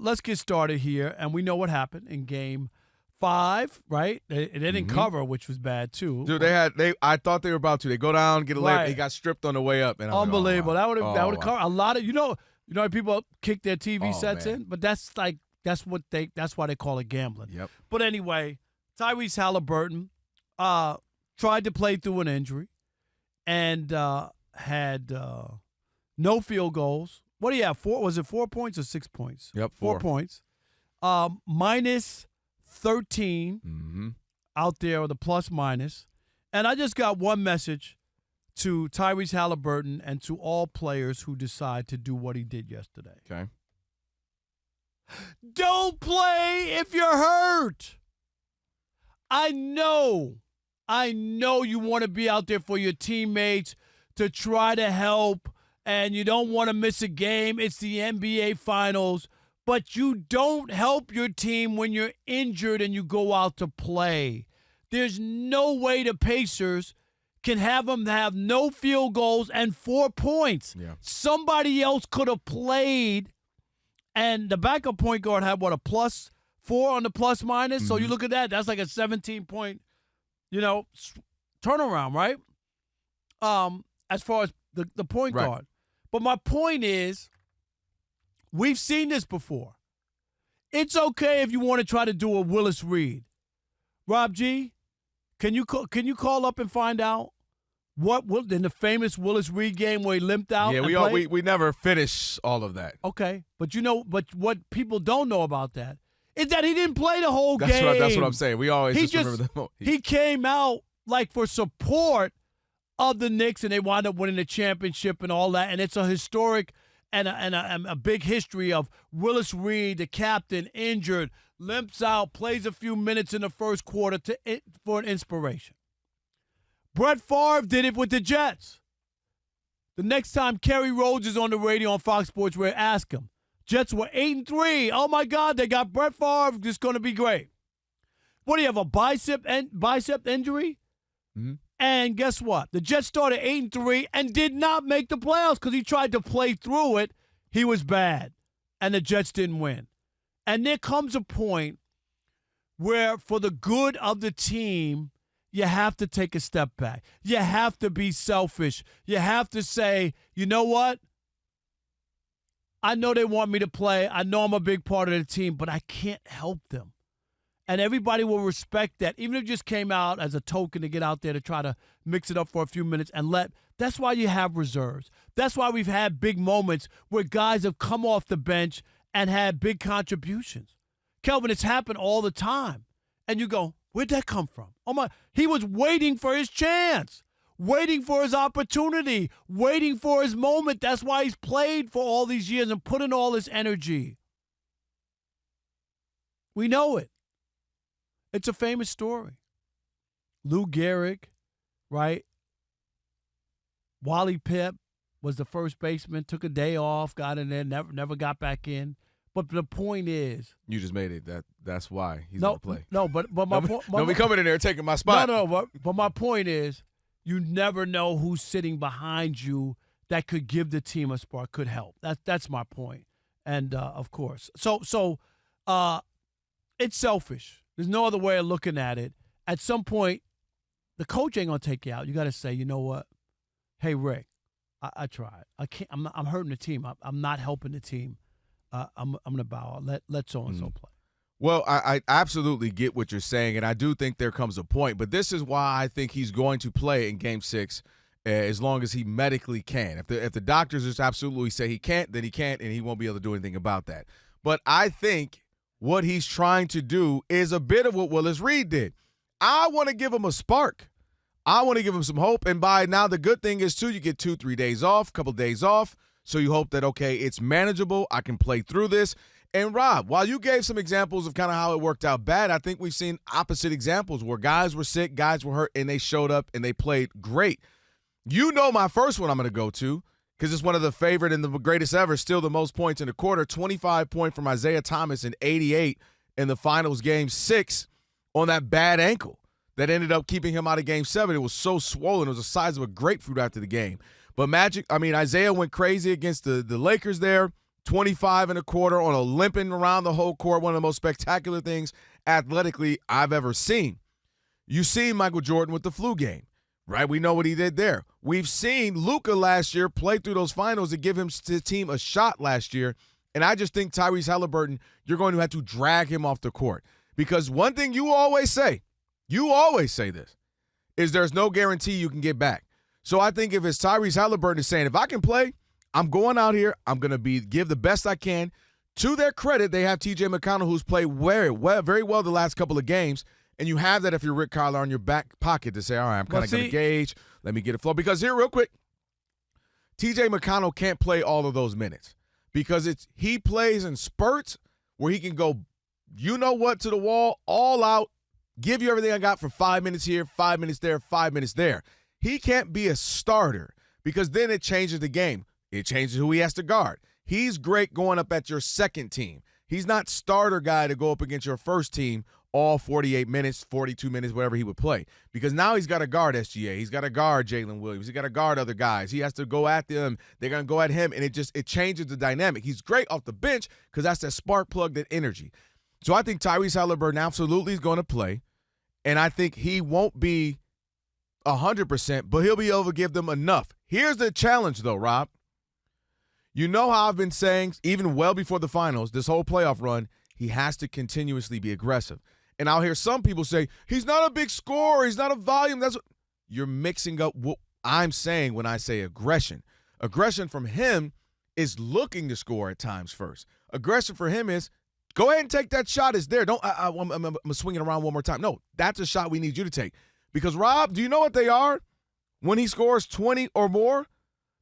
let's get started here. And we know what happened in Game 5, right? They didn't cover, which was bad too. Dude, I thought they were about to. They go down, get a layup. They got stripped on the way up. And unbelievable. Like, oh, wow. That would have covered a lot of. You know how people kick their TV sets in, but that's why they call it gambling. Yep. But anyway, Tyrese Haliburton tried to play through an injury and had no field goals. What do you have? Was it 4 points or 6 points? Yep, 4 points. Minus 13 out there, or the plus minus. And I just got one message to Tyrese Haliburton and to all players who decide to do what he did yesterday. Okay. Don't play if you're hurt. I know you want to be out there for your teammates to try to help, and you don't want to miss a game. It's the NBA Finals. But you don't help your team when you're injured and you go out to play. There's no way the Pacers can have them have no field goals and 4 points. Yeah. Somebody else could have played, and the backup point guard had, a +4 on the plus minus? So you look at that, that's like a 17-point, turnaround, right? As far as the point guard. But my point is, we've seen this before. It's okay if you want to try to do a Willis Reed. Rob G, can you call up and find out what in the famous Willis Reed game where he limped out? Yeah, we never finish all of that. Okay, but what people don't know about that is that he didn't play the whole game. That's what I'm saying. We always just remember that. He came out like for support of the Knicks, and they wound up winning the championship and all that. And it's a historic and a big history of Willis Reed, the captain, injured, limps out, plays a few minutes in the first quarter for an inspiration. Brett Favre did it with the Jets. The next time Kerry Rhodes is on the radio on Fox Sports, we'll ask him. Jets were 8-3. Oh, my God, they got Brett Favre. It's going to be great. What do you have, a bicep injury? Mm-hmm. And guess what? The Jets started 8-3 and did not make the playoffs because he tried to play through it. He was bad, and the Jets didn't win. And there comes a point where, for the good of the team, you have to take a step back. You have to be selfish. You have to say, you know what? I know they want me to play. I know I'm a big part of the team, but I can't help them. And everybody will respect that, even if it just came out as a token to get out there to try to mix it up for a few minutes and that's why you have reserves. That's why we've had big moments where guys have come off the bench and had big contributions. Kelvin, it's happened all the time. And you go, where'd that come from? Oh my, he was waiting for his chance, waiting for his opportunity, waiting for his moment. That's why he's played for all these years and put in all this energy. We know it. It's a famous story. Lou Gehrig, right? Wally Pipp was the first baseman, took a day off, got in there, never got back in. But the point is, you just made it. That's why he's going to play. No, but my point. No, coming in there taking my spot. But my point is, you never know who's sitting behind you that could give the team a spark, could help. That's my point. And of course, so it's selfish. There's no other way of looking at it. At some point, the coach ain't gonna take you out. You got to say, you know what? Hey, Rick, I tried. I can't. I'm hurting the team. I'm not helping the team. I'm gonna bow out. Let so and so play. Well, I absolutely get what you're saying, and I do think there comes a point. But this is why I think he's going to play in Game 6 as long as he medically can. If the doctors just absolutely say he can't, then he can't, and he won't be able to do anything about that. But I think what he's trying to do is a bit of what Willis Reed did. I want to give him a spark. I want to give him some hope. And by now, the good thing is, too, you get 2-3 days off, a couple days off. So you hope that, okay, it's manageable. I can play through this. And, Rob, while you gave some examples of kind of how it worked out bad, I think we've seen opposite examples where guys were sick, guys were hurt, and they showed up and they played great. You know my first one I'm going to go to, because it's one of the favorite and the greatest ever, still the most points in a quarter, 25 points from Isaiah Thomas and 88 in the finals Game 6 on that bad ankle that ended up keeping him out of Game 7. It was so swollen. It was the size of a grapefruit after the game. But Isaiah went crazy against the Lakers there. 25 and a quarter on a limping around the whole court, one of the most spectacular things athletically I've ever seen. You see Michael Jordan with the flu game, right? We know what he did there. We've seen Luka last year play through those finals to give his team a shot last year. And I just think Tyrese Haliburton, you're going to have to drag him off the court. Because one thing you always say this, is there's no guarantee you can get back. So I think if it's Tyrese Haliburton is saying, if I can play, I'm going out here, I'm going to give the best I can. To their credit, they have T.J. McConnell, who's played very well the last couple of games. And you have that if you're Rick Carlisle in your back pocket to say, all right, I'm kind of going to gauge. Let me get a flow. Because here, real quick, T.J. McConnell can't play all of those minutes because he plays in spurts where he can go, you know what, to the wall, all out, give you everything I got for 5 minutes here, 5 minutes there, 5 minutes there. He can't be a starter because then it changes the game. It changes who he has to guard. He's great going up at your second team. He's not starter guy to go up against your first team all 48 minutes, 42 minutes, whatever he would play. Because now he's got to guard SGA. He's got to guard Jalen Williams. He's got to guard other guys. He has to go at them. They're going to go at him, and it changes the dynamic. He's great off the bench because that's that spark plug, that energy. So I think Tyrese Haliburton absolutely is going to play, and I think he won't be 100%, but he'll be able to give them enough. Here's the challenge, though, Rob. You know how I've been saying, even well before the finals, this whole playoff run, he has to continuously be aggressive. And I'll hear some people say, he's not a big scorer, he's not a volume. You're mixing up what I'm saying when I say aggression. Aggression from him is looking to score at times first. Aggression for him is, go ahead and take that shot. It's there. I'm swinging around one more time. No, that's a shot we need you to take. Because, Rob, do you know what they are when he scores 20 or more?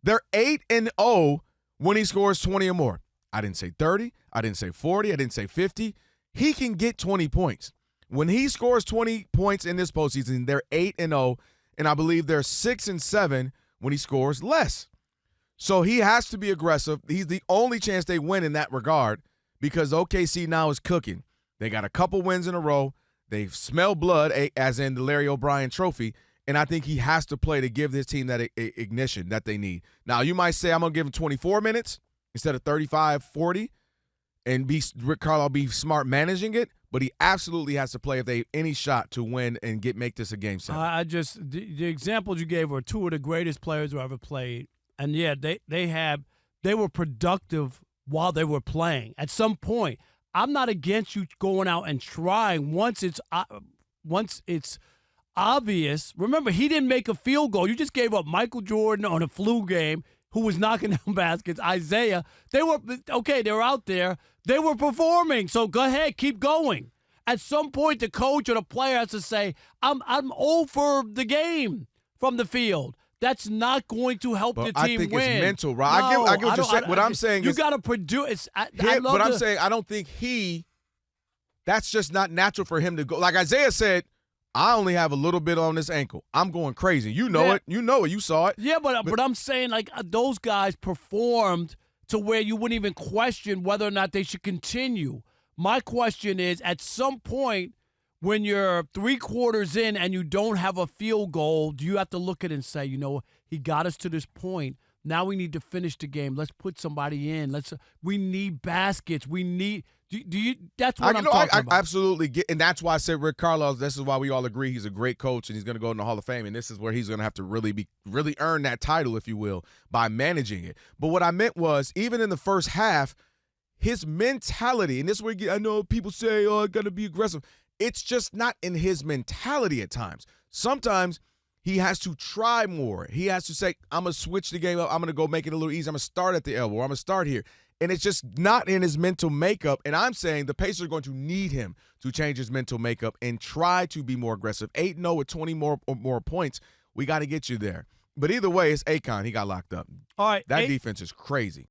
They're 8-0 when he scores 20 or more. I didn't say 30. I didn't say 40. I didn't say 50. He can get 20 points. When he scores 20 points in this postseason, they're 8-0, and I believe they're 6-7 when he scores less. So he has to be aggressive. He's the only chance they win in that regard because OKC now is cooking. They got a couple wins in a row. They smell blood, as in the Larry O'Brien trophy, and I think he has to play to give this team that ignition that they need. Now, you might say I'm going to give him 24 minutes instead of 35, 40, and Rick Carlisle be smart managing it, but he absolutely has to play if they have any shot to win and make this a game 7. The examples you gave were two of the greatest players who ever played, and yeah, they were productive while they were playing. At some point, I'm not against you going out and trying once it's obvious. Remember, he didn't make a field goal. You just gave up Michael Jordan on a flu game, who was knocking down baskets. Isaiah, they were out there. They were performing. So go ahead, keep going. At some point, the coach or the player has to say, I'm over the game from the field. That's not going to help the team win. I think it's mental, right? No, I get what you're saying. What I'm saying is you got to produce. I'm saying I don't think that's just not natural for him to go. Like Isaiah said, I only have a little bit on this ankle. I'm going crazy. You know it. You know it. You saw it. Yeah, but I'm saying, like, those guys performed to where you wouldn't even question whether or not they should continue. My question is, at some point, when you're 3 quarters in and you don't have a field goal, do you have to look at it and say, you know, he got us to this point. Now we need to finish the game. Let's put somebody in. We need baskets. We need. Do you? That's what I'm talking about. I absolutely get, and that's why I said Rick Carlisle. This is why we all agree he's a great coach and he's going to go in the Hall of Fame. And this is where he's going to have to really earn that title, if you will, by managing it. But what I meant was, even in the first half, his mentality, and this is where I know people say, "Oh, I got to be aggressive." It's just not in his mentality at times. Sometimes he has to try more. He has to say, I'm going to switch the game up. I'm going to go make it a little easier. I'm going to start at the elbow. Or I'm going to start here. And it's just not in his mental makeup. And I'm saying the Pacers are going to need him to change his mental makeup and try to be more aggressive. 8-0 with 20 more points. We got to get you there. But either way, it's Akon. He got locked up. All right. That defense is crazy.